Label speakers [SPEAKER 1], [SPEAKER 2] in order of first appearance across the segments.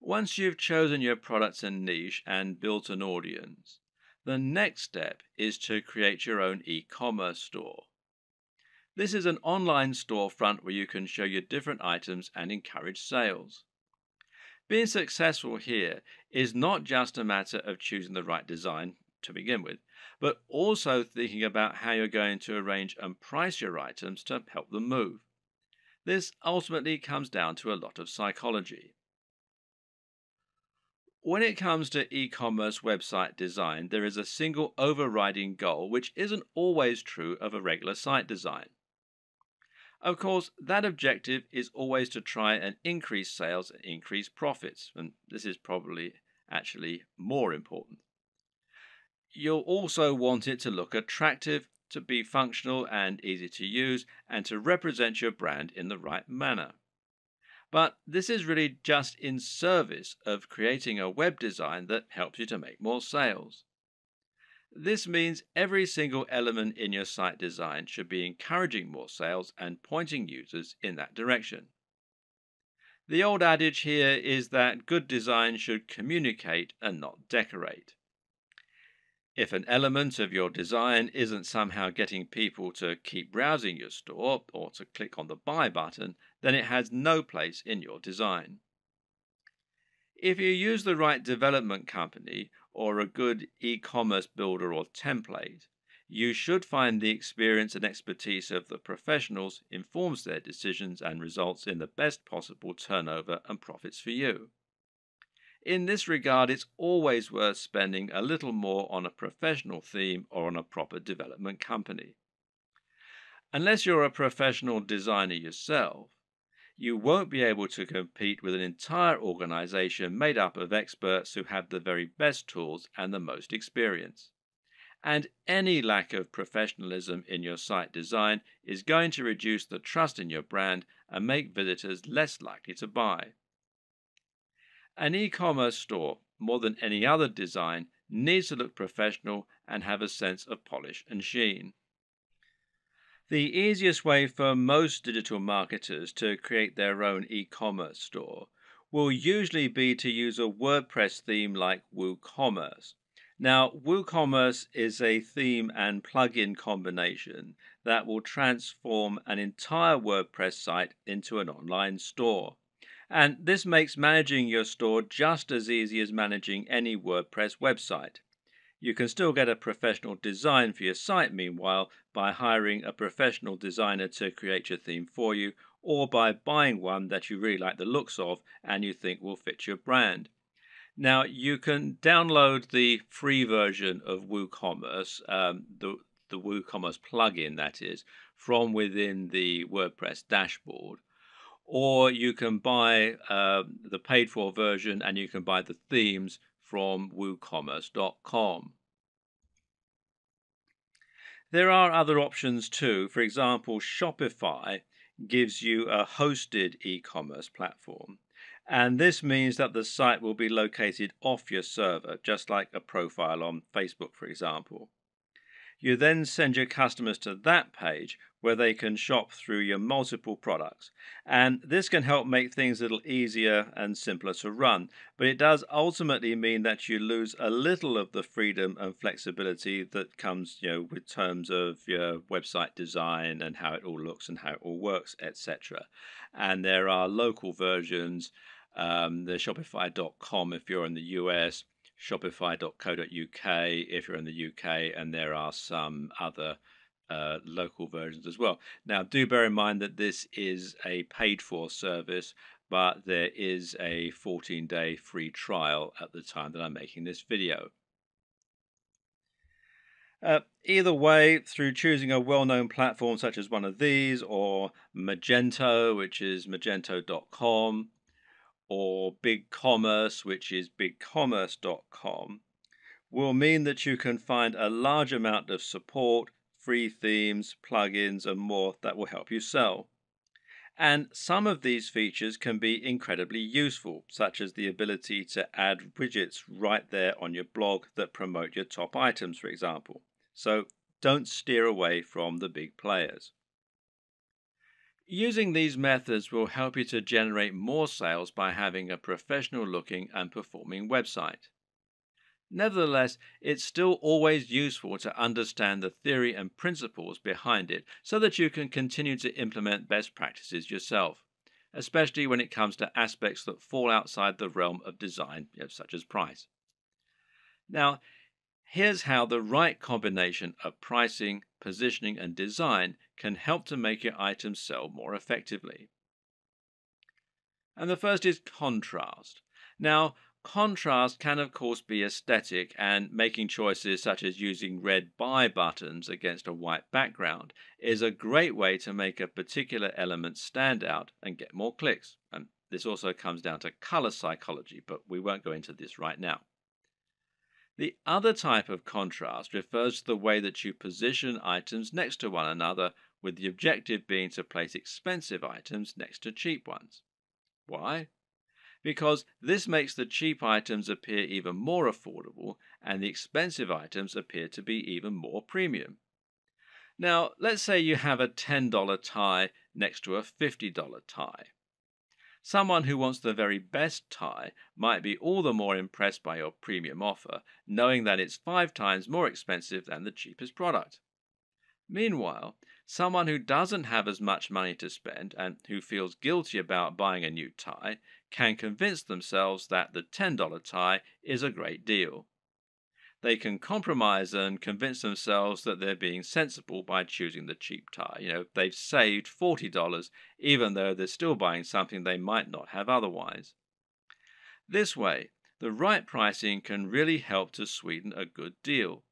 [SPEAKER 1] Once you've chosen your products and niche and built an audience, the next step is to create your own e-commerce store. This is an online storefront where you can show your different items and encourage sales. Being successful here is not just a matter of choosing the right design to begin with, but also thinking about how you're going to arrange and price your items to help them move. This ultimately comes down to a lot of psychology. When it comes to e commerce website design, there is a single overriding goal which isn't always true of a regular site design. Of course, that objective is always to try and increase sales and increase profits, and this is probably actually more important. You'll also want it to look attractive, to be functional and easy to use, and to represent your brand in the right manner. But this is really just in service of creating a web design that helps you to make more sales. This means every single element in your site design should be encouraging more sales and pointing users in that direction. The old adage here is that good design should communicate and not decorate. If an element of your design isn't somehow getting people to keep browsing your store or to click on the buy button, then it has no place in your design. If you use the right development company or a good e commerce builder or template, you should find the experience and expertise of the professionals informs their decisions and results in the best possible turnover and profits for you. In this regard, it's always worth spending a little more on a professional theme or on a proper development company. Unless you're a professional designer yourself, you won't be able to compete with an entire organization made up of experts who have the very best tools and the most experience. And any lack of professionalism in your site design is going to reduce the trust in your brand and make visitors less likely to buy. An e-commerce store, more than any other design, needs to look professional and have a sense of polish and sheen. The easiest way for most digital marketers to create their own e-commerce store will usually be to use a WordPress theme like WooCommerce. Now, WooCommerce is a theme and plugin combination that will transform an entire WordPress site into an online store. And this makes managing your store just as easy as managing any WordPress website. You can still get a professional design for your site, meanwhile, by hiring a professional designer to create your theme for you, or by buying one that you really like the looks of and you think will fit your brand. Now, you can download the free version of WooCommerce, the WooCommerce plugin, that is, from within the WordPress dashboard. Or you can buy the paid for version and you can buy the themes from woocommerce.com. There are other options too. For example, Shopify gives you a hosted e-commerce platform. And this means that the site will be located off your server, just like a profile on Facebook, for example. You then send your customers to that page where they can shop through your multiple products. And this can help make things a little easier and simpler to run. But it does ultimately mean that you lose a little of the freedom and flexibility that comes, with terms of your website design and how it all looks and how it all works, etc. And there are local versions, the Shopify.com if you're in the US, Shopify.co.uk if you're in the UK, and there are some other local versions as well. Now, do bear in mind that this is a paid-for service, but there is a 14-day free trial at the time that I'm making this video. Either way, through choosing a well-known platform such as one of these, or Magento, which is magento.com, or BigCommerce, which is bigcommerce.com, will mean that you can find a large amount of support, free themes, plugins, and more that will help you sell. And some of these features can be incredibly useful, such as the ability to add widgets right there on your blog that promote your top items, for example. So don't steer away from the big players. Using these methods will help you to generate more sales by having a professional looking and performing website. Nevertheless, it's still always useful to understand the theory and principles behind it so that you can continue to implement best practices yourself, especially when it comes to aspects that fall outside the realm of design, such as price. Now, here's how the right combination of pricing, positioning, and design can help to make your items sell more effectively. And the first is contrast. Now, contrast can, of course, be aesthetic, and making choices such as using red buy buttons against a white background is a great way to make a particular element stand out and get more clicks. And this also comes down to color psychology, but we won't go into this right now. The other type of contrast refers to the way that you position items next to one another, with the objective being to place expensive items next to cheap ones. Why? Because this makes the cheap items appear even more affordable and the expensive items appear to be even more premium. Now, let's say you have a $10 tie next to a $50 tie. Someone who wants the very best tie might be all the more impressed by your premium offer, knowing that it's 5 times more expensive than the cheapest product. Meanwhile, someone who doesn't have as much money to spend and who feels guilty about buying a new tie can convince themselves that the $10 tie is a great deal. They can compromise and convince themselves that they're being sensible by choosing the cheap tie. They've saved $40 even though they're still buying something they might not have otherwise. This way, the right pricing can really help to sweeten a good deal.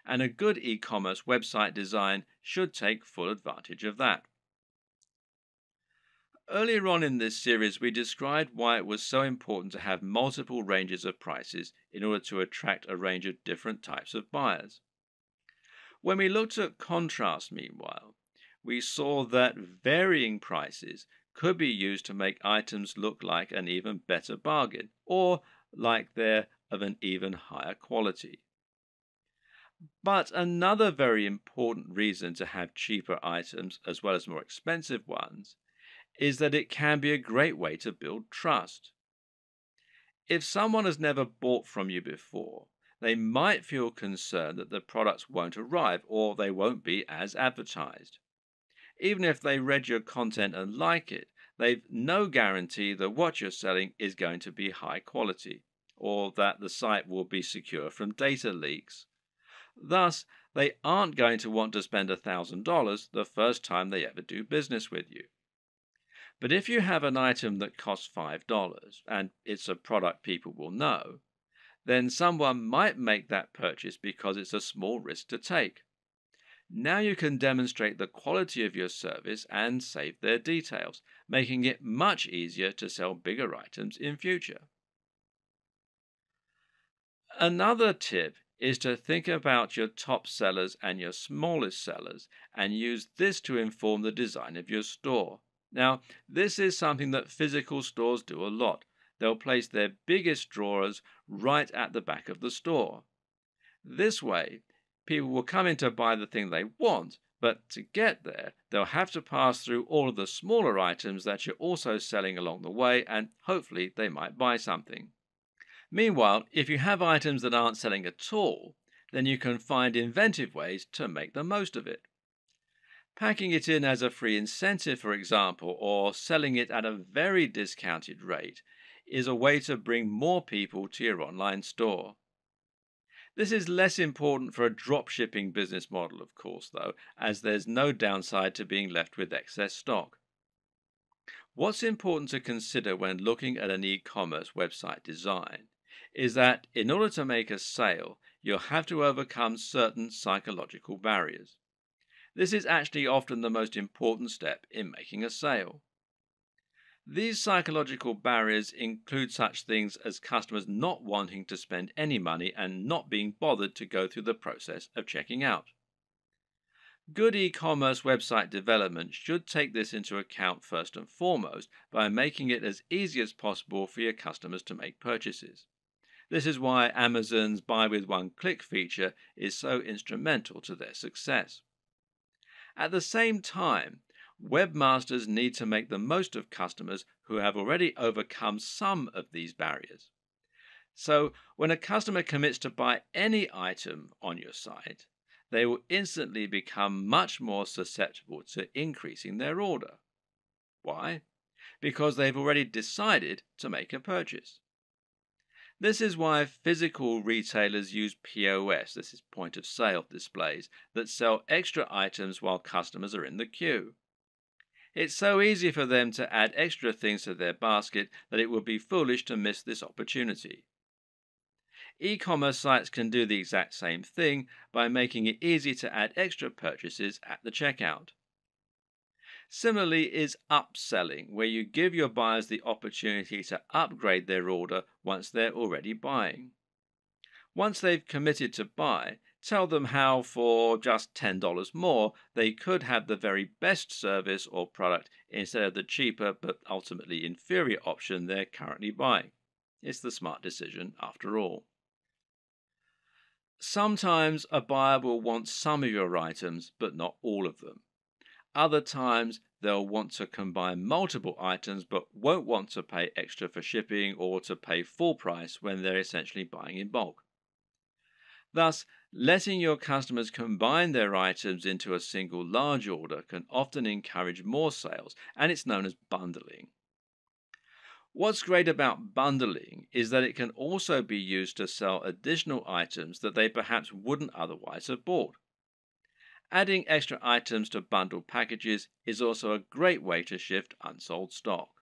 [SPEAKER 1] And a good e-commerce website design should take full advantage of that. Earlier on in this series, we described why it was so important to have multiple ranges of prices in order to attract a range of different types of buyers. When we looked at contrast, meanwhile, we saw that varying prices could be used to make items look like an even better bargain, or like they're of an even higher quality. But another very important reason to have cheaper items as well as more expensive ones is that it can be a great way to build trust. If someone has never bought from you before, they might feel concerned that the products won't arrive or they won't be as advertised. Even if they read your content and like it, they've no guarantee that what you're selling is going to be high quality or that the site will be secure from data leaks. Thus, they aren't going to want to spend $1,000 the first time they ever do business with you. But if you have an item that costs $5 and it's a product people will know, then someone might make that purchase because it's a small risk to take. Now you can demonstrate the quality of your service and save their details, making it much easier to sell bigger items in future. Another tip is to think about your top sellers and your smallest sellers and use this to inform the design of your store. Now, this is something that physical stores do a lot. They'll place their biggest drawers right at the back of the store. This way, people will come in to buy the thing they want, but to get there, they'll have to pass through all of the smaller items that you're also selling along the way, and hopefully they might buy something. Meanwhile, if you have items that aren't selling at all, then you can find inventive ways to make the most of it. Packing it in as a free incentive, for example, or selling it at a very discounted rate is a way to bring more people to your online store. This is less important for a dropshipping business model, of course, though, as there's no downside to being left with excess stock. What's important to consider when looking at an e-commerce website design is that in order to make a sale, you'll have to overcome certain psychological barriers. This is actually often the most important step in making a sale. These psychological barriers include such things as customers not wanting to spend any money and not being bothered to go through the process of checking out. Good e-commerce website development should take this into account first and foremost by making it as easy as possible for your customers to make purchases. This is why Amazon's buy with one click feature is so instrumental to their success. At the same time, Webmasters need to make the most of customers who have already overcome some of these barriers. So, when a customer commits to buy any item on your site, they will instantly become much more susceptible to increasing their order. Why? Because they've already decided to make a purchase. This is why physical retailers use POS, this is point of sale displays, that sell extra items while customers are in the queue. It's so easy for them to add extra things to their basket that it would be foolish to miss this opportunity. E-commerce sites can do the exact same thing by making it easy to add extra purchases at the checkout. Similarly is upselling, where you give your buyers the opportunity to upgrade their order once they're already buying. Once they've committed to buy, tell them how for just $10 more they could have the very best service or product instead of the cheaper but ultimately inferior option they're currently buying. It's the smart decision after all. Sometimes a buyer will want some of your items but not all of them. Other times they'll want to combine multiple items but won't want to pay extra for shipping or to pay full price when they're essentially buying in bulk. Thus, letting your customers combine their items into a single large order can often encourage more sales, and it's known as bundling. What's great about bundling is that it can also be used to sell additional items that they perhaps wouldn't otherwise have bought. Adding extra items to bundled packages is also a great way to shift unsold stock.